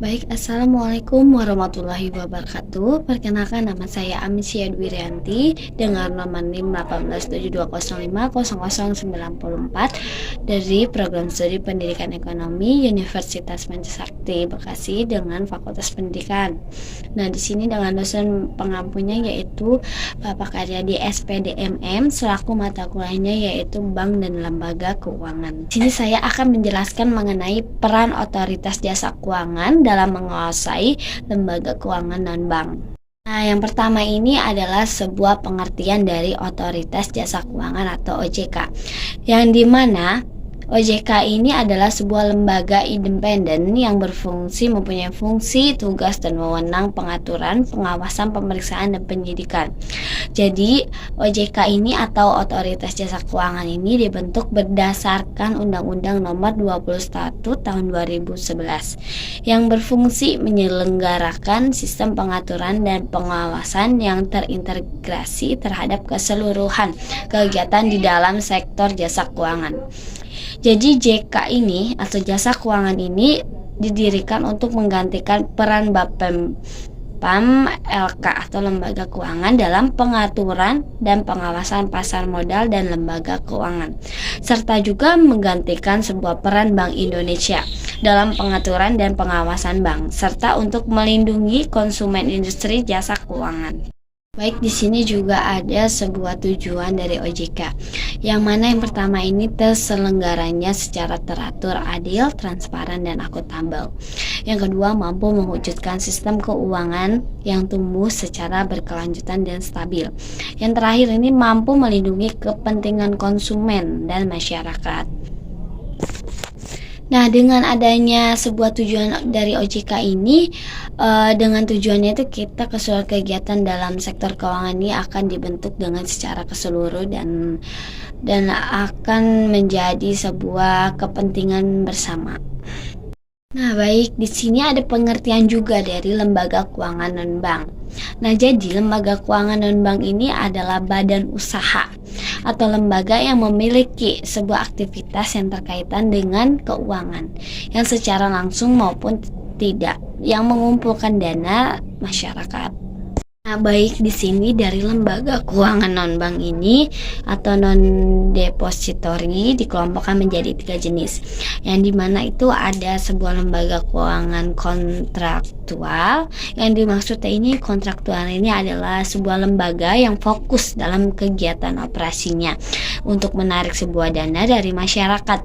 Baik, Assalamualaikum warahmatullahi wabarakatuh. Perkenalkan, nama saya Amicia Dwirianti dengan nomor NIM 18720500094 dari Program Studi Pendidikan Ekonomi Universitas Pancasakti Bekasi dengan Fakultas Pendidikan. Nah, di sini dengan dosen pengampunya yaitu Bapak Karyadi SPDMM, selaku mata kuliahnya yaitu Bank dan Lembaga Keuangan. Di sini saya akan menjelaskan mengenai peran otoritas jasa keuangan dalam menguasai lembaga keuangan non-bank. Nah, yang pertama ini adalah sebuah pengertian dari otoritas jasa keuangan atau OJK, yang dimana OJK ini adalah sebuah lembaga independen yang mempunyai fungsi, tugas, dan wewenang pengaturan, pengawasan, pemeriksaan, dan penyidikan. Jadi, OJK ini atau Otoritas Jasa Keuangan ini dibentuk berdasarkan Undang-Undang Nomor 21 Tahun 2011 yang berfungsi menyelenggarakan sistem pengaturan dan pengawasan yang terintegrasi terhadap keseluruhan kegiatan di dalam sektor jasa keuangan. Jadi JK ini atau jasa keuangan ini didirikan untuk menggantikan peran BAPEM LK atau lembaga keuangan dalam pengaturan dan pengawasan pasar modal dan lembaga keuangan, serta juga menggantikan sebuah peran Bank Indonesia dalam pengaturan dan pengawasan bank, serta untuk melindungi konsumen industri jasa keuangan. Baik, di sini juga ada sebuah tujuan dari OJK, yang mana yang pertama ini terselenggaranya secara teratur, adil, transparan, dan akuntabel. Yang kedua, mampu mewujudkan sistem keuangan yang tumbuh secara berkelanjutan dan stabil. Yang terakhir ini mampu melindungi kepentingan konsumen dan masyarakat. Nah, dengan adanya sebuah tujuan dari OJK ini, dengan tujuannya itu kita keseluruhan kegiatan dalam sektor keuangan ini akan dibentuk dengan secara keseluruhan dan akan menjadi sebuah kepentingan bersama. Nah, baik, di sini ada pengertian juga dari lembaga keuangan non-bank. Nah, jadi lembaga keuangan non-bank ini adalah badan usaha atau lembaga yang memiliki sebuah aktivitas yang terkaitan dengan keuangan yang secara langsung maupun tidak, yang mengumpulkan dana masyarakat. Nah, baik, di sini dari lembaga keuangan non-bank ini atau non-depository dikelompokkan menjadi 3 jenis, yang dimana itu ada sebuah lembaga keuangan kontraktual. Yang dimaksudnya ini kontraktual ini adalah sebuah lembaga yang fokus dalam kegiatan operasinya untuk menarik sebuah dana dari masyarakat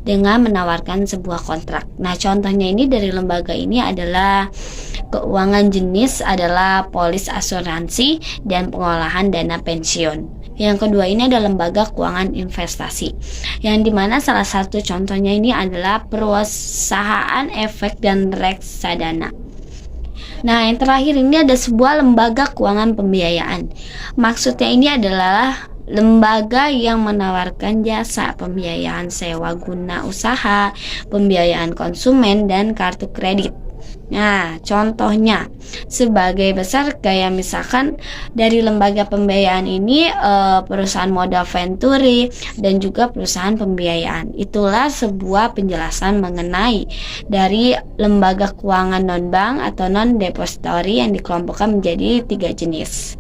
dengan menawarkan sebuah kontrak. Nah, contohnya ini dari lembaga ini adalah keuangan jenis adalah polis asuransi dan pengolahan dana pensiun. Yang kedua ini ada lembaga keuangan investasi, yang dimana salah satu contohnya ini adalah perusahaan efek dan reksadana. Nah, yang terakhir ini ada sebuah lembaga keuangan pembiayaan. Maksudnya ini adalah lembaga yang menawarkan jasa pembiayaan sewa guna usaha, pembiayaan konsumen, dan kartu kredit. Nah, contohnya sebagai besar kayak misalkan dari lembaga pembiayaan ini perusahaan modal Venturi dan juga perusahaan pembiayaan. Itulah sebuah penjelasan mengenai dari lembaga keuangan non-bank atau non-depository yang dikelompokkan menjadi 3 jenis.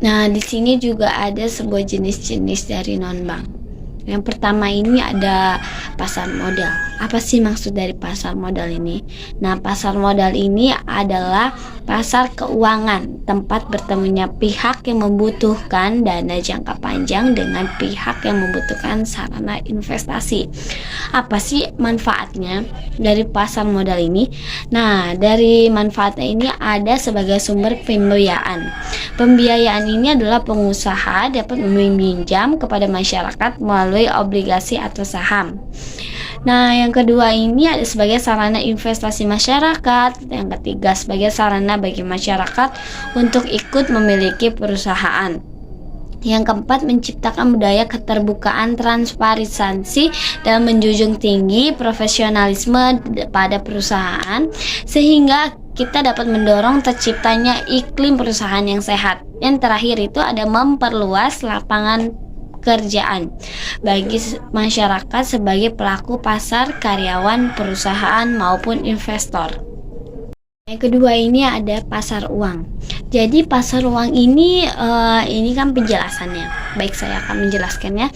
Nah, di sini juga ada sebuah jenis-jenis dari non-bank. Yang pertama ini ada pasar modal. Apa sih maksud dari pasar modal ini? Nah, pasar modal ini adalah pasar keuangan, tempat bertemunya pihak yang membutuhkan dana jangka panjang dengan pihak yang membutuhkan sarana investasi. Apa sih manfaatnya dari pasar modal ini? Nah, dari manfaatnya ini ada sebagai sumber pembiayaan. Pembiayaan ini adalah pengusaha dapat meminjam kepada masyarakat melalui obligasi atau saham. Nah, yang kedua ini ada sebagai sarana investasi masyarakat. Yang ketiga sebagai sarana bagi masyarakat untuk ikut memiliki perusahaan. Yang keempat, menciptakan budaya keterbukaan, transparansi, dan menjunjung tinggi profesionalisme pada perusahaan sehingga kita dapat mendorong terciptanya iklim perusahaan yang sehat. Yang terakhir itu ada memperluas lapangan kerjaan bagi masyarakat sebagai pelaku pasar, karyawan, perusahaan maupun investor. Yang kedua ini ada pasar uang. Jadi pasar uang ini kan penjelasannya. Baik, saya akan menjelaskannya.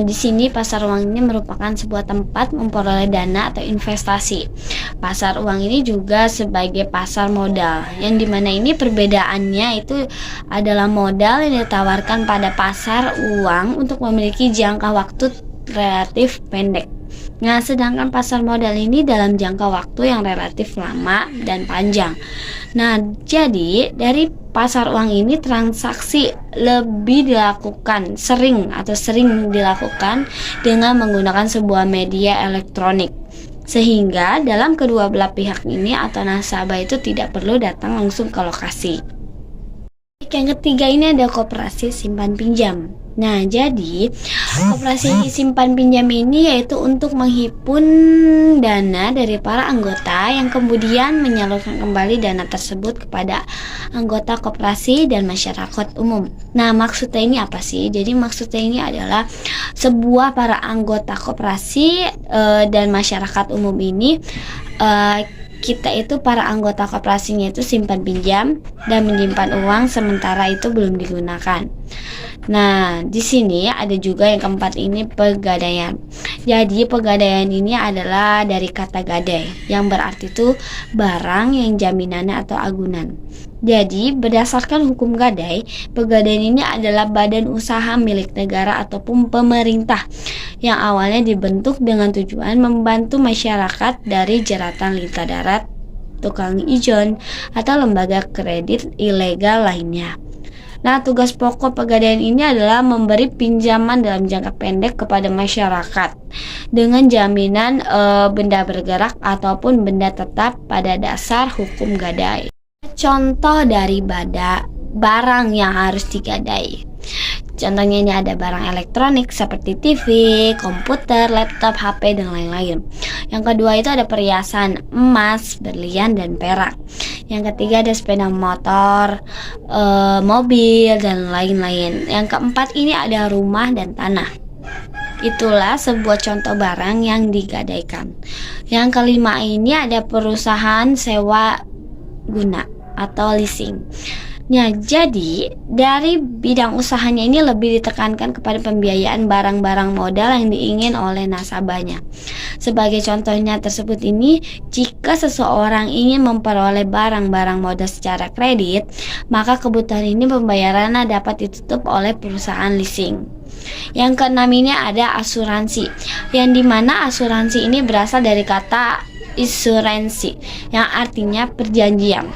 Di sini pasar uang ini merupakan sebuah tempat memperoleh dana atau investasi. Pasar uang ini juga sebagai pasar modal, yang dimana ini perbedaannya itu adalah modal yang ditawarkan pada pasar uang untuk memiliki jangka waktu relatif pendek. Nah, sedangkan pasar modal ini dalam jangka waktu yang relatif lama dan panjang. Nah, jadi dari pasar uang ini transaksi lebih sering dilakukan dengan menggunakan sebuah media elektronik. Sehingga dalam kedua belah pihak ini atau nasabah itu tidak perlu datang langsung ke lokasi. Yang ketiga ini ada koperasi simpan pinjam. Nah, jadi koperasi simpan pinjam ini yaitu untuk menghimpun dana dari para anggota yang kemudian menyalurkan kembali dana tersebut kepada anggota koperasi dan masyarakat umum. Nah, maksudnya ini apa sih? Jadi maksudnya ini adalah sebuah para anggota koperasi dan masyarakat umum ini kita itu para anggota koperasinya itu simpan pinjam dan menyimpan uang sementara itu belum digunakan. Nah, di sini ada juga yang keempat ini pegadaian. Jadi pegadaian ini adalah dari kata gadai yang berarti itu barang yang jaminannya atau agunan. Jadi berdasarkan hukum gadai, pegadaian ini adalah badan usaha milik negara ataupun pemerintah yang awalnya dibentuk dengan tujuan membantu masyarakat dari jeratan lintah darat, tukang ijon, atau lembaga kredit ilegal lainnya. Nah, tugas pokok pegadaian ini adalah memberi pinjaman dalam jangka pendek kepada masyarakat dengan jaminan benda bergerak ataupun benda tetap pada dasar hukum gadai. Contoh dari barang yang harus digadai. Contohnya ini ada barang elektronik seperti TV, komputer, laptop, HP, dan lain-lain. Yang kedua itu ada perhiasan emas, berlian, dan perak. Yang ketiga ada sepeda motor, mobil, dan lain-lain. Yang keempat ini ada rumah dan tanah. Itulah sebuah contoh barang yang digadaikan. Yang kelima ini ada perusahaan sewa guna atau leasing. Nah, jadi dari bidang usahanya ini lebih ditekankan kepada pembiayaan barang-barang modal yang diingin oleh nasabahnya. Sebagai contohnya tersebut ini, jika seseorang ingin memperoleh barang-barang modal secara kredit, maka kebutuhan ini pembayarannya dapat ditutup oleh perusahaan leasing. Yang keenam ini ada asuransi, yang dimana asuransi ini berasal dari kata isuransi, yang artinya perjanjian.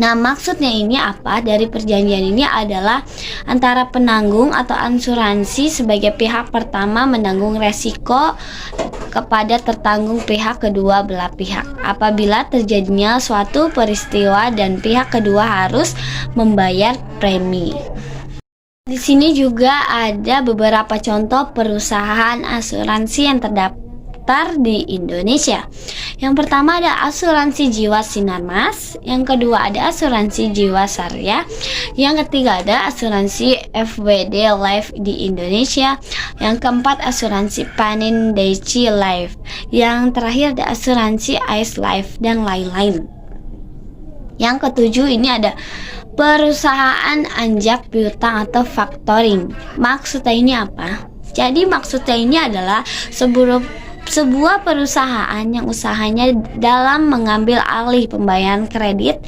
Nah, maksudnya ini apa? Dari perjanjian ini adalah antara penanggung atau asuransi sebagai pihak pertama menanggung resiko kepada tertanggung pihak kedua belah pihak apabila terjadinya suatu peristiwa dan pihak kedua harus membayar premi. Di sini juga ada beberapa contoh perusahaan asuransi yang terdaftar di Indonesia. Yang pertama ada asuransi jiwa Sinarmas, yang kedua ada asuransi jiwa Sarya, yang ketiga ada asuransi FWD Life di Indonesia, yang keempat asuransi Panindaci Life, yang terakhir ada asuransi Ice Life, dan lain-lain. Yang ketujuh ini ada perusahaan anjak piutang atau factoring. Maksudnya ini apa? Jadi maksudnya ini adalah sebuah perusahaan yang usahanya dalam mengambil alih pembayaran kredit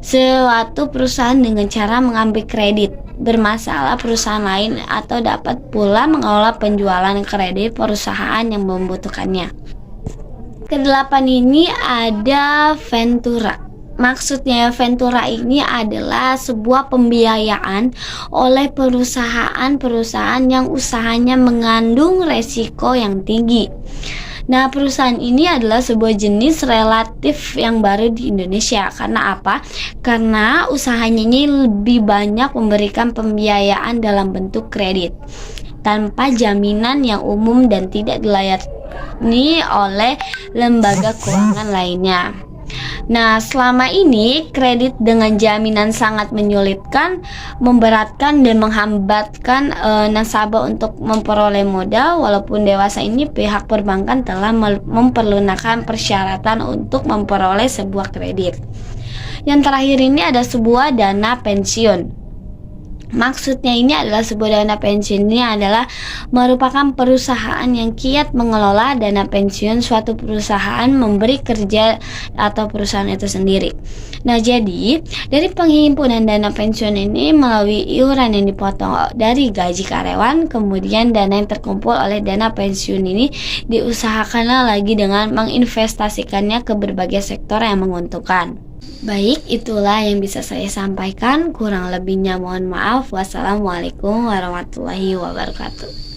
suatu perusahaan dengan cara mengambil kredit bermasalah perusahaan lain atau dapat pula mengelola penjualan kredit perusahaan yang membutuhkannya. Kedelapan ini ada Ventura. Maksudnya Ventura ini adalah sebuah pembiayaan oleh perusahaan-perusahaan yang usahanya mengandung resiko yang tinggi. Nah, perusahaan ini adalah sebuah jenis relatif yang baru di Indonesia. Karena apa? Karena usahanya ini lebih banyak memberikan pembiayaan dalam bentuk kredit tanpa jaminan yang umum dan tidak dilayani oleh lembaga keuangan lainnya. Nah, selama ini kredit dengan jaminan sangat menyulitkan, memberatkan dan menghambatkan nasabah untuk memperoleh modal. Walaupun dewasa ini, pihak perbankan telah memperlunakan persyaratan untuk memperoleh sebuah kredit. Yang terakhir ini ada sebuah dana pensiun. Maksudnya ini adalah sebuah dana pensiun ini adalah merupakan perusahaan yang giat mengelola dana pensiun suatu perusahaan memberi kerja atau perusahaan itu sendiri. Nah, jadi dari penghimpunan dana pensiun ini melalui iuran yang dipotong dari gaji karyawan, kemudian dana yang terkumpul oleh dana pensiun ini diusahakanlah lagi dengan menginvestasikannya ke berbagai sektor yang menguntungkan. Baik, itulah yang bisa saya sampaikan. Kurang lebihnya mohon maaf. Wassalamualaikum warahmatullahi wabarakatuh.